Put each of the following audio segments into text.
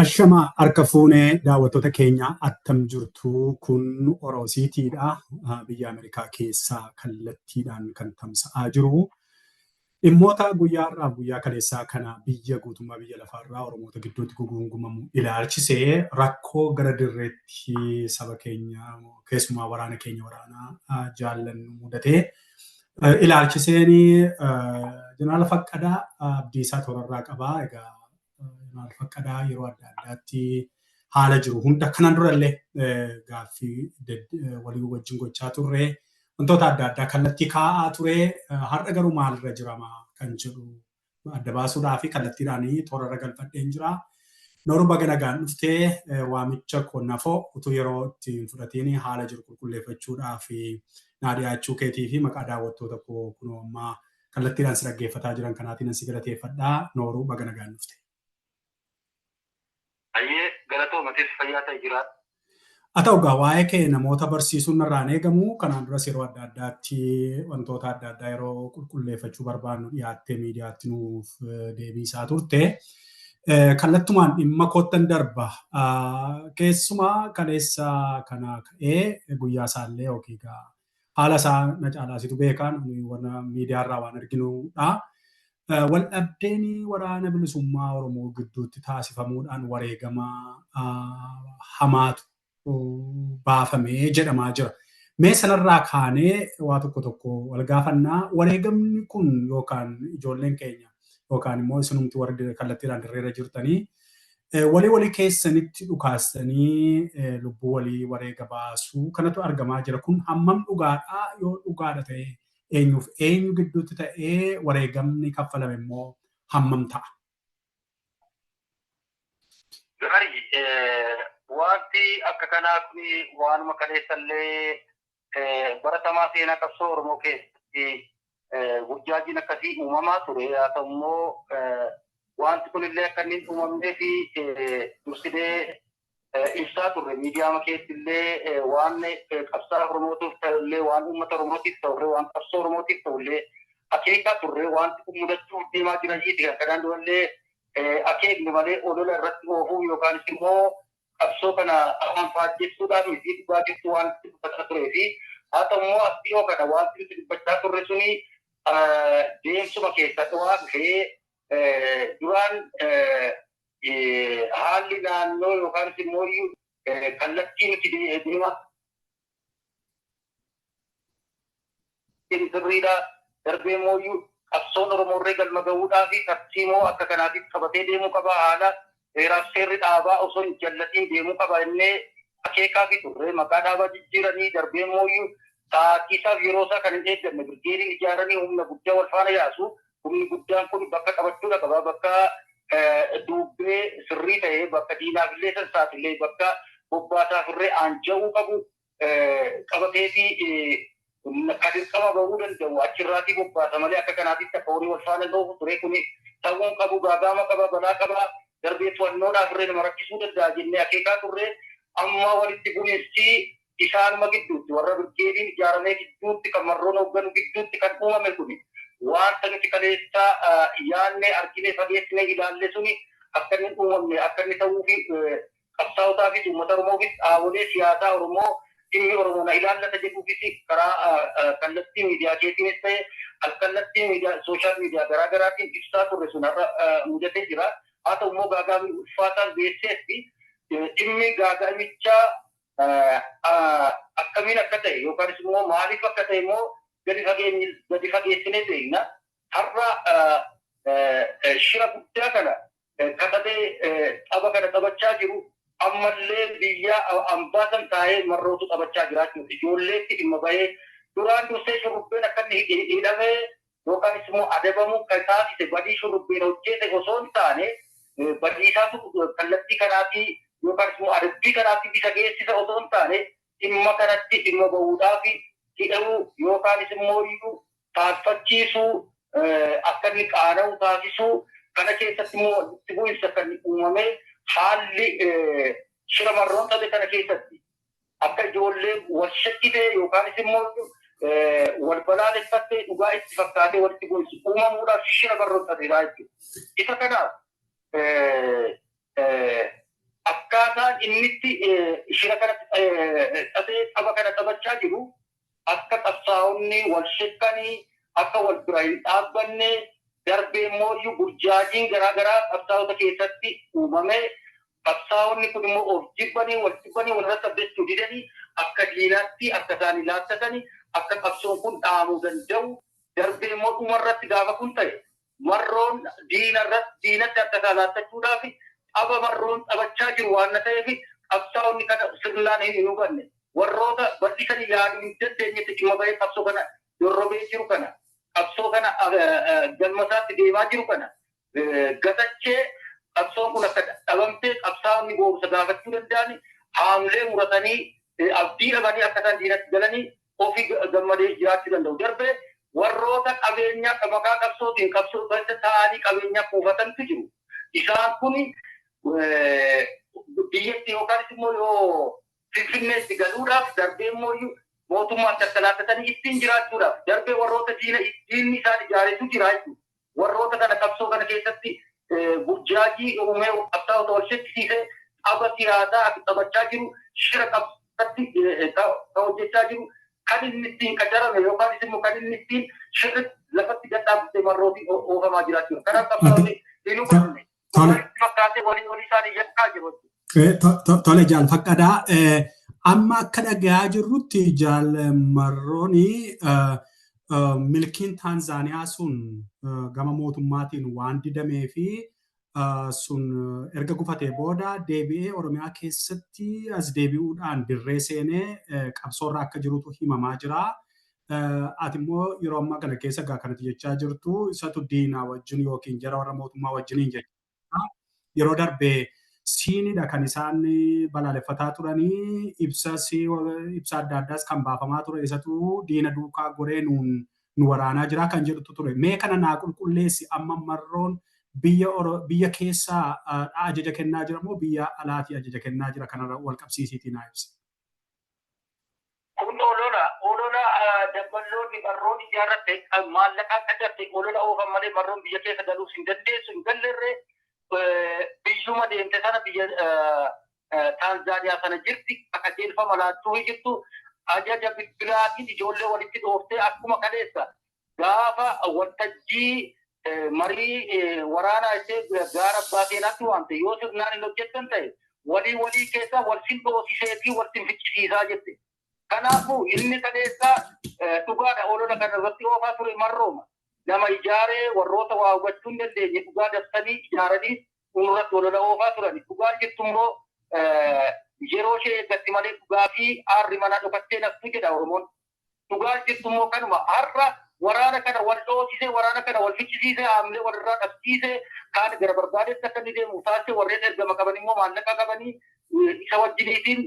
Ashama harka fuunee daawwattoota keenya attam jirtu kun Oroosiitiidha. Biyya Ameerikaa keessaa kallattiidhaan kan tamsa'aa jiru. Dhimmoota guyyaa har'aaf guyyaa kaleessaa kana biyya guutummaa biyya lafaarraa Oromoota gidduutti gugungumamu ilaalchisee rakkoo gara dirreetti saba keenya keessumaa waraana keenya waraanaa jaallannu mudatee ilaalchiseen Jeneraal Faqqadaa Abdiisaa Toorarraa qabaa. Egaa Jeneraal Faqqadaa yeroo adda addaatti haala jiru hunda kanan durallee gaaffii walii wajjin gochaa turre wantoota adda addaa kallattii kaa'aa ture. Har'a garuu maalirra jirama kan jedhu adda baasuudhaa fi kallattiidhaan toorarra galfadheen jira. Nooru baga nagaan dhuftee waamicha konnafoo utuu yeroo ittiin fudhatiin haala jiru qulqulleeffachuudhaa fi naa dhiyaachuu keetii fi maqaa daawwattoota koo kunoo ammaa kallattiidhaan si dhaggeeffataa jiran kanaatiin si galateeffadhaa. Nooru baga nagaan dhufte. Ayyee galatoomatis fayyaa ta'e jiraata. Haa ta'u egaa waa'ee kee namoota barsiisuun irraan eegamu. Kanaan duras yeroo adda addaatti wantoota adda addaa yeroo qulqulleeffachuu barbaannu dhiyaattee miidiyaatti nuuf deebisaa turte. Kallattumaan dhimma koottan darba. Keessumaa kaleessa kana ka'ee guyyaa isaallee yookiin haala isaa na caalaasitu beekan miidiyaarraa waan arginudha. Waldhabdeen waraana bilisummaa Oromoo gidduutti taasifamuudhaan wareegama hamaatu baafamee jedhamaa jira. Mee sanarraa kaanee waa tokko wal gaafannaa. Wareegamni kun yookaan ijoolleen keenya yookaan immoo isinumti warri kallattiidhaan dirreerra jirtanii walii keessanitti dhukaastanii lubbuu walii wareega baasuu kanatu argamaa jira. Kun hammam dhugaadhaa? Yoo dhugaadha ta'e eenyuuf eenyu gidduutti ta'ee wareegamni kaffalame immoo hammam ta'a? Wanti akka kanaa kun waanuma kaleessallee baratamaa seenaa qabsoo Oromoo keessatti gurjaajiin akkasii uumamaa ture. Haa ta'u immoo wanti kunillee akka inni uumamnee fi dursinee ibsaa turre miidiyaa keessillee waan qabsaa Oromootiif ta'ullee waan uummata Oromootiif ta'ullee waan qabsoo Oromootiif ta'ullee akeekaa turre wanti kun mudachuu deemaa jiraniiti. Kan kanaan durallee akeekni malee olola irratti oofuu yookaan immoo qabsoo kana afaan faajjessuudhaaf fi dhugaatiitti wanti dubbataa turee fi haa ta'u immoo as dhiyoo kana wanti nuti dubbachaa turre suni deemsuma keessa dhawaa dhufee duraan haalli naannoo yookaan immoo kallattii nuti deemaa sirriidhaa darbee immoo qabsoon Oromoo irree galma gahuudhaa fi tartiimoo akka kanaatiif qabatee deemuu qaba. Haala seeraaf seerri dhaabaa osoo hin jallatiin deemuu qaba innee akeekaa fi turre maqaa dhaabaa jijjiiranii darbee immoo sa'aatiisaaf yeroo isaa kan hin eegganne birgeediin ijaaranii humna guddaa wal faana yaasu. Humni guddaan kun bakka qabachuudha qaba. Bakka duubbee sirrii ta'ee bakka diinaafillee sansaatillee bakka bobbaasaaf irree aanja'uu qabu qabatee fi kan dirqama bahuu danda'u achirraatii bobbaasa malee akka kanaatitti akka horii wal faana gahu ture kun ta'uun qabu gaagama qaba balaa qaba darbee to'annoodhaaf irree nama rakkisuu danda'a jennee akeekaa turre. Amma walitti bu'iinsi isaanuma gidduutti warra birgeediin ijaaramee gidduutti kan marroon hoogganu gidduutti kan uumame kun wanta nuti kaleessa yaadne argine fageessine ilaalle suni akka inni uumamne akka inni ta'uu fi qabsaa'otaa fi uummata Oromoofis dhaabolee siyaasaa Oromoo dhimmi Oromoo na ilaallata jedhuufis karaa kallattii miidiyaa keetiinis ta'e alkallattii miidiyaa sooshaal miidiyaa garaa garaatiin ibsaa turre sun har'a mudatee jira. Haa ta'u immoo gaagaamni ulfaataan beekseetti dhimmi gaagaamichaa akkamiin akka ta'e yookaan immoo maaliif akka ta'e immoo gadi fageessinee beekna. Har'a shira guddaa kana katabee tapha kana taphachaa jiru ammallee biyya ambaasan taa'ee marrootu taphachaa jiraachuu ijoolleetti dhimma bahee duraan dursee shurrubbeen akka inni hidhamee yookaan immoo adabamu kan taasise badii shurrubbeen hojjete osoo hin taane badiisaatu kallattii kanaatii yookaan immoo adabbii kanaatii bisa geessisa osoo hin taane dhimma kanatti dhimma bahuudhaaf hidhamuu yookaan immoo taasifachiisuu akka inni qaana'u taasisuu kana keessatti immoo itti bu'insa kan uumame haalli shira marroon ta'e kana keessatti akka ijoollee wal shakkitee yookaan immoo wal balaaleffattee dhugaa itti fakkaatee walitti bu'insi uumamuudhaaf shira marroon ta'edha jechuudha. Isa kanaaf akkaataan innitti shira kana tapha kana taphachaa jiru akka qabsaa'onni wal shekkanii akka wal bira hin dhaabbanne darbee immoo burjaajiin garaagaraa qabsaa'ota keessatti uumame qabsaa'onni kun immoo of jibbanii walirratti abdachuu didanii akka diinaatti akka isaan ilaallatanii akka qabsoon kun dhaamuu danda'u darbee immoo dhumarratti gaafa kun ta'e marroon diinatti akka isaan laattachuudhaaf tapha marroon taphachaa jiru waan ta'eef qabsaa'onni kana sirnaan hin hubanne warroota bal'isanii yaaduu hin dandeenyetti dhimma bahee qabsoo kana dorrobee jiru kana qabsoo kana galmasaatti deemaa jiru kana gatachee qabsoon kun akka dhabamtee qabsaa'onni boorsa gaafachuu danda'an haamlee muratanii abdii dhabanii akka isaan diinatti galanii ofii gammadee jiraachuu danda'u. Darbee warroota qabeenyaa maqaa qabsootiin qabsoo keessa taa'anii qabeenyaa kuufatantu jiru. Isaan kun biyyatti yookaan immoo yoo Finfinneetti galuudhaaf darbee immoo mootummaan tattalaatatanii ittiin jiraachuudhaaf darbee warroota diinni isaan ijaaretu jira jechuudha. Warroota kana qabsoo kana keessatti burjaajii uumee qabsaa'ota wal shekkisiisee tapha siyaasaa taphachaa jiru shira qabsatti hojjechaa jiru kan inni ittiin qacarame yookaan immoo kan inni ittiin shirri lafatti gadhaabbatee marrootii oofamaa jiraachuudha. Kanaaf qabsaa'onni hin hubanne. Fakkaatee walii isaanii yakkaa jiru. Tole Jaal Faqqadaa amma akka dhagayaa jirrutti Jaal Marrooni milkiin Taanzaaniyaa sun gama mootummaatiin waan didamee fi sun erga gufatee booda deebi'ee Oromiyaa keessatti as deebi'uudhaan dirree seenee qabsoorra akka jirutu himamaa jira. Ati immoo yeroo ammaa kana keessa kanatti jechaa jirtu isatu diinaa wajjin yookiin jara warra mootummaa wajjiniin jechuudha. Yeroo darbee siinidha kan isaan balaaleffataa turanii ibsa adda addaas kan baafamaa ture isatu diina duukaa goree nu waraanaa jira kan jedhutu ture. Mee kana naa qulqulleessi amma Marroon biyya keessaa ajaja kennaa jira moo biyya alaatii ajaja kennaa jira kanarra wal qabsiisiitii naa ibsi. Kun olola dabballoonni Marroon ijaarratte maallaqaa qacatte olola oofan malee Marroon biyya keessa galuus hin dandeessu hin galleerree biyyuma deemte sana biyya Taanzaaniyaa sana jirti akka qajeelfama laattuu jirtu ajaja bilbilaatiin ijoollee walitti dhooftee akkuma kaleessa gaafa waltajjii marii waraanaa ishee gaara abbaa seenaatti waamte yoo sirnaan hin hojjettan ta'e walii keessa wal sindoosisee fi wal sinfichisiisaa jette. Kanaafuu inni kaleessa dhugaadha olola kana irratti oofaa ture Marrooma. Nama ijaaree warroota waa hubachuu hin dandeenye dhugaa dabsanii ijaaranii irratti olola oofaa turan. Dhugaa jirtu immoo yeroo ishee eeggatti malee dhugaa fi aarri manaa dhokattee naftu jedha Oromoon. Dhugaa jirtu immoo kanuma har'a waraana kana wal dhoosisee waraana kana wal fichisiisee haamlee walirraa dhabsiisee kaan gara barbaadetti akka inni deemu taasisee warreen ergama qaban immoo maallaqa qabanii isa wajjiniitiin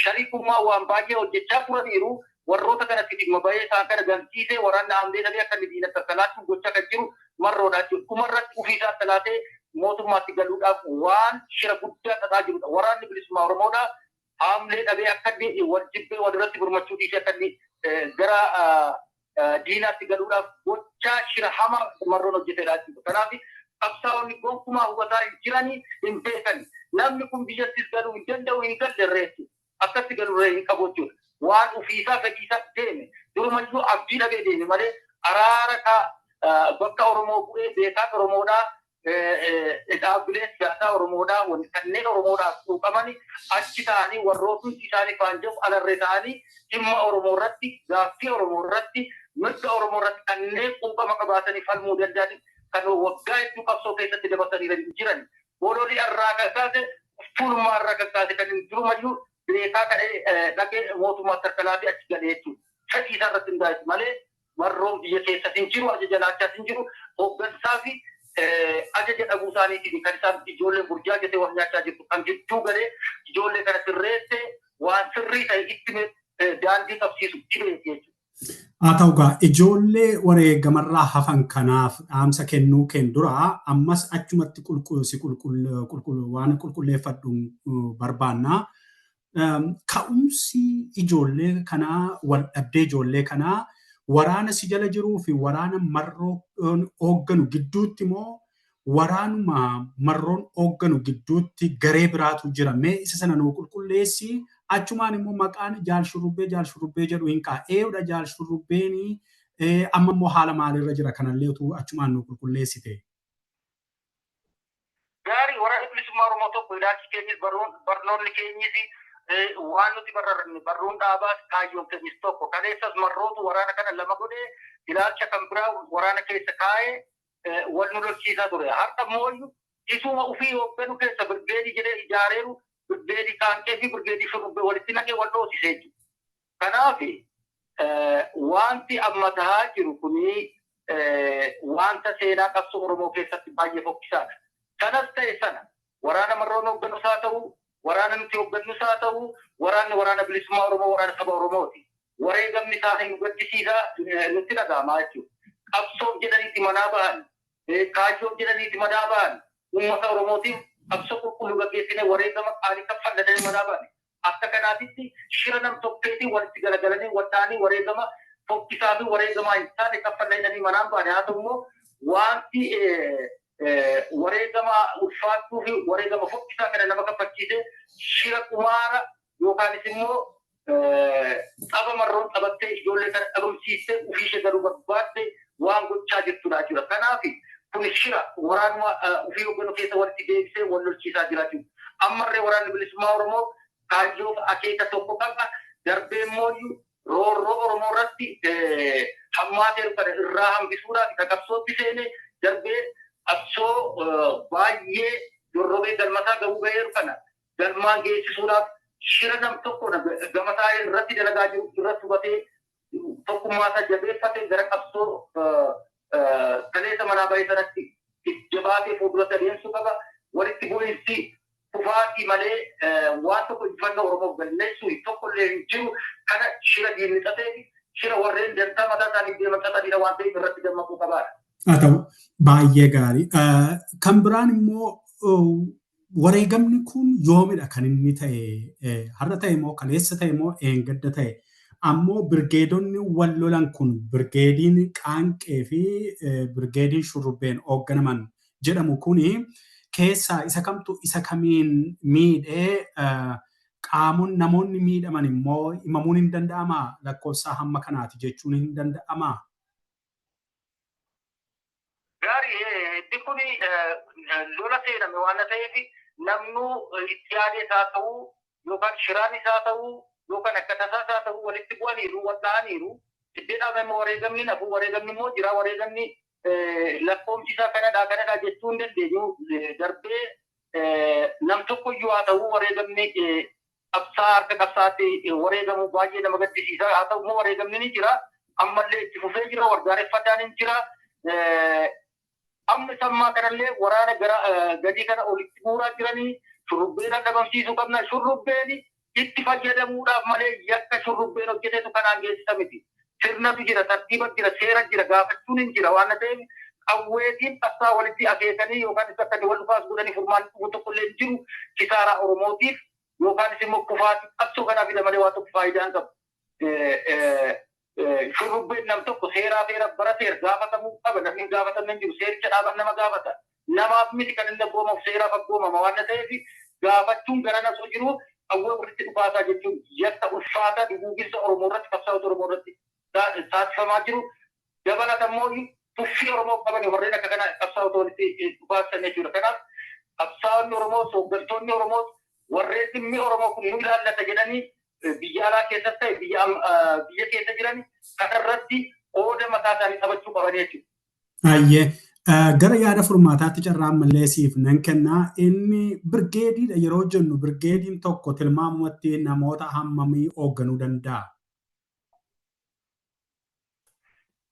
shariikummaa waan baay'ee hojjechaa turaniiru. Warroota kanatti dhimma bahee isaan kana gamsiisee waraanni haamlee dhalee akka inni diinatti talaachuu gochaa kan jiru Marroodha jechuudha. Dhumarratti ofiisaa talaatee mootummaatti galuudhaaf waan shira guddaa xaxaa jirudha. Waraanni bilisummaa Oromoodha haamlee dhabee akka inni wal jibbee walirratti gurmachuu dhiisee akka inni gara diinaatti galuudhaaf gochaa shira hamaa Marroon hojjetedha jechuudha. Kanaaf qabsaa'onni gonkumaa hubataa hin jiranii hin beekani. Namni kun biyyattis galuu hin danda'u hin galleerreessu. Akkatti galurree hin qabu jechuudha. Waan ofiisaa fedhiisaa deeme durumayyuu abdii dhabee deeme malee araara bakka Oromoo bu'ee beekaan Oromoodhaa dhaabbileen siyaasaa Oromoodhaa wanti kanneen Oromoodhaaf quuqamanii achi ta'anii warrootni isaanii faan jedhu alarree ta'anii dhimma Oromoo irratti gaaffii Oromoo irratti mirga Oromoo irratti kanneen quuqama qabaatanii falmuu danda'an kan waggaa hedduu qabsoo keessatti dabarsanii jiran ololii irraa kakkaase fuulummaa irraa kakkaase kan durumayyuu beekaa kadhee dhaqee mootummaatti harkalaatee achi galee jechuudha. Fedhii isaa irratti hundaa'e malee Marroon biyya keessatti hin jiru, ajaja laachaas hin jiru, hooggansaa fi ajaja dhabuu isaaniitiin kan isaan ijoolleen burjaa jetee wal nyaachaa jirtu kan gidduu galee ijoollee kana sirreessee waan sirrii ta'e itti daandii qabsiisu dhibeeti jechuudha. Haa ta'u egaa ijoollee wareegamarraa hafan kanaaf dhaamsa kennuu dura ammas achumatti waan qulqulleeffadhu barbaanna. Ka'umsi ijoollee kanaa wal dhabdee ijoollee kanaa waraana si jala jiruu fi waraana Marroo hoogganu gidduutti immoo waraanuma marroon hoogganu gidduutti garee biraatu jira. Mee isa sana nuu qulqulleessi. Achumaan immoo maqaan jaal shurrubbee jedhu hin ka'a. Eewudha jaal shurrubbeeni amma immoo haala maalirra jira kanallee utuu achumaan nuu qulqulleessite. Gaarii waraana bilisummaa Oromoo tokko ilaalchi keenyis barnoonni keenyis waan nuti barruun dhaabaas kaayyoon keenyis tokko kaleessas marrootu waraana kana lama godhee ilaalcha kan biraa waraana keessa kaa'ee wal nu lolchiisaa ture. Har'a mooyyuu isuma ofii hoogganu keessa birgeedii jedhee ijaareeru birgeedii kaanqee fi birgeedii shurrubbee walitti naqee wal dhoosisee jiru. Kanaaf wanti amma tahaa jiru kuni wanta seenaa qabsoo Oromoo keessatti baay'ee fokkisaadha. Kanas ta'e sana waraana marroon hoogganus haa ta'u, waraana nuti hooggannus haa ta'u, waraana bilisummaa Oromoo, waraana saba Oromooti. Wareegamni isaa hin gaddisiisaa nutti dhaga'amaa jechuudha. Qabsoof jedhaniiti manaa ba'an, kaayyoof jedhaniiti manaa ba'an, uummata Oromootiif qabsoo qulqulluu gaggeessinee wareegama qaalii kaffallatanii manaa ba'an. Akka kanaatitti shira nam tokkeetiin walitti galagalanii waddaanii wareegama fokkisaa fi wareegamaa hin taane kaffallatanii manaan ba'an. Haa ta'u immoo wanti wareegama ulfaattuu fi wareegama fokkisaa kana nama kaffachiise shira qumaara yookaanis immoo xaba marroon xabattee ijoollee kana dhabamsiistee ofii ishee garuu barbaadde waan gochaa jirtudha jechuudha. Kanaaf kun shira waraanuma ofii hogganu keessa walitti deebisee wal lolchiisaa jira jechuudha. Ammallee waraanni bilisummaa Oromoo kaayyoo akeeka tokko qaba. Darbee immoo roorroo Oromoo irratti hammaateeru kana irraa hambisuudhaaf qabsootti seenee darbee qabsoo baay'ee dorrobee galmataa gahuu ga'eeru kana galmaan geessisuudhaaf shira nam tokko gamataa irratti dalagaa jiru irratti hubatee tokkummaasaa jabeeffatee gara qabsoo kaleessa manaa bahee sanatti jabaatee fuulduratti adeemsuu qaba. Walitti bu'iinsi kufaatii malee waan tokko injifannoo Oromoof galmeessuu tokkollee hin jiru. Kana shira diinixatee fi shira warreen dantaa mataa isaaniif deeman xaxadiidha waan ta'eef irratti dammaquu qabaadha. Haa ta'u baay'ee gaarii. Kan biraan immoo wareegamni kun yoomidha kan inni ta'e har'a ta'e immoo kaleessa ta'e immoo eengadda ta'e ammoo birgeedonni wal lolan kun birgeediin qaanqee fi birgeediin shurrubbeen hoogganaman jedhamu kuni keessaa isa kamtu isa kamiin miidhee qaamonni namoonni miidhaman immoo himamuun hin danda'amaa lakkoofsaa hamma kanaati jechuun hin danda'amaa. Gaarii itti kun lola seename waan ta'eef namnu itti yaadee isaa ta'uu yookaan shiraan isaa ta'uu yookaan akka tasaa isaa ta'uu walitti bu'aniiru waddaa'aniiru itti dhaabame wareegamni nafu wareegamni immoo jira wareegamni lakkoomsisaa kanadhaa jechuu hin dandeenyu darbee nam tokkoyyuu haa ta'uu wareegamni qabsaa harka qabsaatti wareegamu baay'ee nama gaddisiisa haa ta'u immoo wareegamni ni jira ammallee itti fufee jira wargaareeffadhaan hin jira. Amma sammaa kanallee waraana gadii kana olitti buuraa jiranii shurrubbeen dhabamsiisuu qabna. Shurrubbeen itti fayyadamuudhaaf malee yakka shurrubbeen hojjetetu kanaan geessisa miti. Sirnatu jira, tartiiba jira, seera jira, gaafachuun hin jira waan ta'eef qawweetiin qabsaa walitti akeekanii yookaan isa akka wal dhufaas godhanii furmaan tokkollee hin jiru kisaaraa Oromootiif yookaan immoo kufaatii qabsoo kanaaf malee waan tokko faayidaa hin qabu. Shurrubbeen nam tokko seeraa barateer gaafatamuu qaba namni gaafatamne hin jiru seericha dhaaban nama gaafata namaaf miti kan inni abboomaaf seeraaf abboomama waan ta'eef gaafachuun gara nasoo jiru qawwee walitti dhufaasaa jechuun yakka ulfaataa duguuginsa Oromoo irratti qabsaa'ota Oromoo irratti taasifamaa jiru dabalata immoo tuffii Oromoo qaban warreen akka kana qabsaa'ota walitti dhufaasan jechuudha. Kanaaf qabsaa'onni Oromoo hooggantoonni Oromoo warreen dhimmi Oromoo kun nu ilaallata jedhanii biyya alaa keessas ta'e biyya keessa jiran kanarratti qooda mataa isaanii taphachuu qaban jechuudha. Baay'ee gara yaada furmaataatti carraan mallee siif nan kennaa inni birgeediidha yeroo jennu birgeediin tokko tilmaamumatti namoota hammamii hoogganuu danda'a?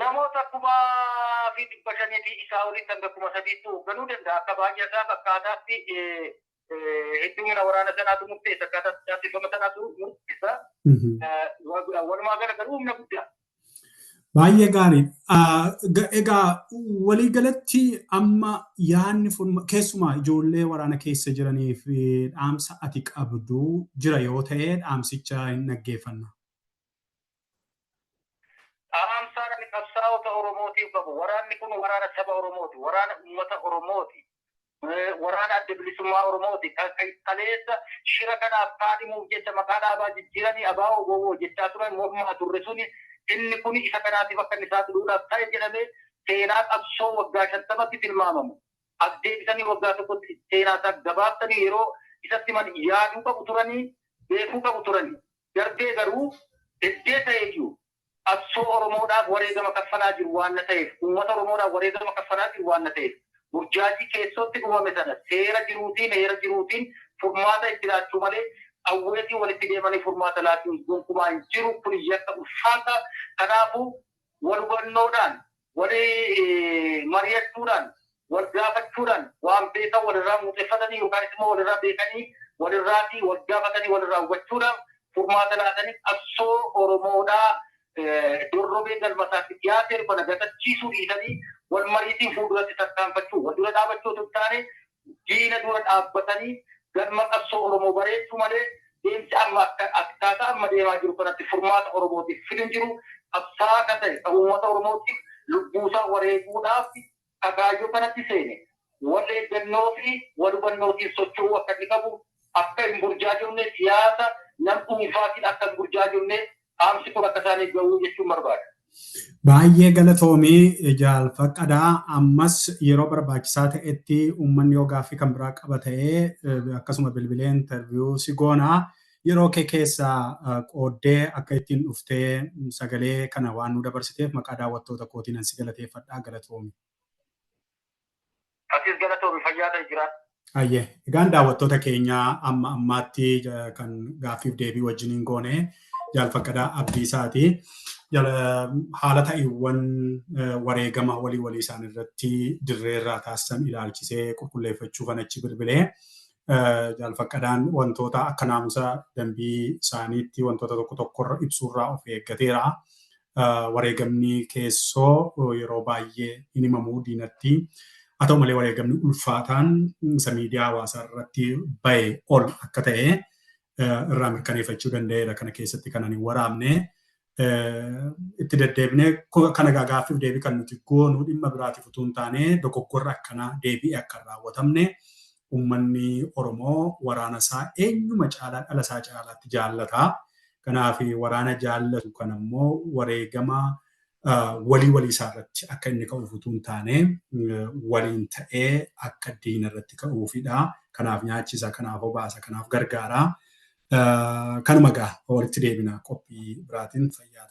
Namoota 500 fi isaa olitti hanga 300 hoogganuu danda'a akka baay'ee isaa fakkaataatti heddumina waraana sanaatu murteessa akkaataa taasifama sanaatu murteessa walumaa gala garuu humna guddaa. Baay'ee gaarii. Egaa waliigalatti amma yaadni keessumaa ijoollee waraana keessa jiraniif dhaamsa ati qabdu jira yoo ta'e dhaamsicha hin dhaggeeffanna. Dhaamsaan ani qabsaa'ota Oromootiif qabu waraanni kun waraana saba Oromooti waraana uummata Oromooti waraana adda bilisummaa Oromooti kaleessa shira kanaaf kaadhimuuf jecha maqaa dhaabaa jijjiiranii abaa'oo gowwoo jechaa turan mormaa turre suni inni kun isa kanaatiif akka inni saaxiluudhaaf ta'e jedhamee seenaa qabsoo waggaa 50tti tilmaamamu deebisanii waggaa tokkotti seenaa isaa gabaabsanii yeroo isatti man yaaduu qabu turanii beekuu qabu turanii darbee garuu iddee ta'eeyyuu qabsoo Oromoodhaaf wareegama kaffalaa jiru waan ta'eef uummata Oromoodhaaf wareegama kaffalaa jiru waan ta'eef burjaajii keessatti uumame sana seera jiruutiin furmaata itti laachuu malee awweetii walitti deemanii furmaata laachuun gonkumaa hin jiru kun yakka ulfaata kanaafuu wal hubannoodhaan mari'achuudhaan wal gaafachuudhaan waan beekan walirraa muuxeffatanii yookaan immoo walirraa beekanii walirraatii wal gaafatanii walirraa hubachuudhaan furmaata laatanii qabsoo Oromoodhaa dorrobee galmasaatti dhiyaatee bana gatachiisuu dhiisanii wal mariitiin fuulduratti tarkaanfachuu wal dura dhaabachuu otoo taane diina dura dhaabbatanii galma qabsoo Oromoo bareechuu malee deemsi amma akkaataa amma deemaa jiru kanatti furmaata Oromootiif fidin jiru qabsaa kan ta'e uummata Oromootiif lubbuusaa wareeguudhaaf kagaayyoo kanatti seene wal eeggannoo fi wal hubannootiif socho'uu akka inni qabu akka hin burjaajofne siyaasa nam dhuunfaatiin akka hin burjaajofne dhaamsi kun akka isaanii gahuu jechuun barbaada. Baay'ee galatoomii Jaalfaqadaa ammas yeroo barbaachisaa ta'etti uummanni yoo gaaffii kan biraa qaba ta'ee akkasuma bilbilee interviyuu si goonaa yeroo kee keessaa qooddee akka ittiin dhuftee sagalee kana waan nu dabarsiteef maqaa daawwattoota kootiin si galateeffadhaa galatoomii. Atis galatoomii fayyaa ta'e jiraata. Ayyee egaan daawwattoota keenyaa amma ammaatti kan gaaffiif deebii wajjiniin goone Jaalfaqadaa Abdiisaati. Haala ta'iiwwan wareegama walii isaan irratti dirreerraa taasisan ilaalchisee qulqulleeffachuu kan achi bilbilee Jaalfaqadaan wantoota akka naamusa dambii isaaniitti wantoota tokkorra ibsuurraa of eeggateera. Wareegamni keessoo yeroo baay'ee hin himamuu diinatti. Haa ta'u malee wareegamni ulfaataan isa miidiyaa hawaasaa irratti bahe ol akka ta'e irraa mirkaneeffachuu danda'eera kana keessatti kan ani waraabne. Itti deddeebinee kana gaaffiif deebii kan nuti goonu dhimma biraatiif utuu hin taane dogoggorra akkanaa deebi'ee akka hin raawwatamne uummanni Oromoo waraana isaa eenyuma caalaa dhala isaa caalaatti jaallata. Kanaaf waraana jaallatu kan ammoo wareegama walii isaa irratti akka inni ka'uuf utuu hin taane waliin ta'ee akka diina irratti ka'uufidha. Kanaaf nyaachisa, kanaaf obaasa, kanaaf gargaara. Kanuma gaa walitti deebina qophii biraatiin fayyaa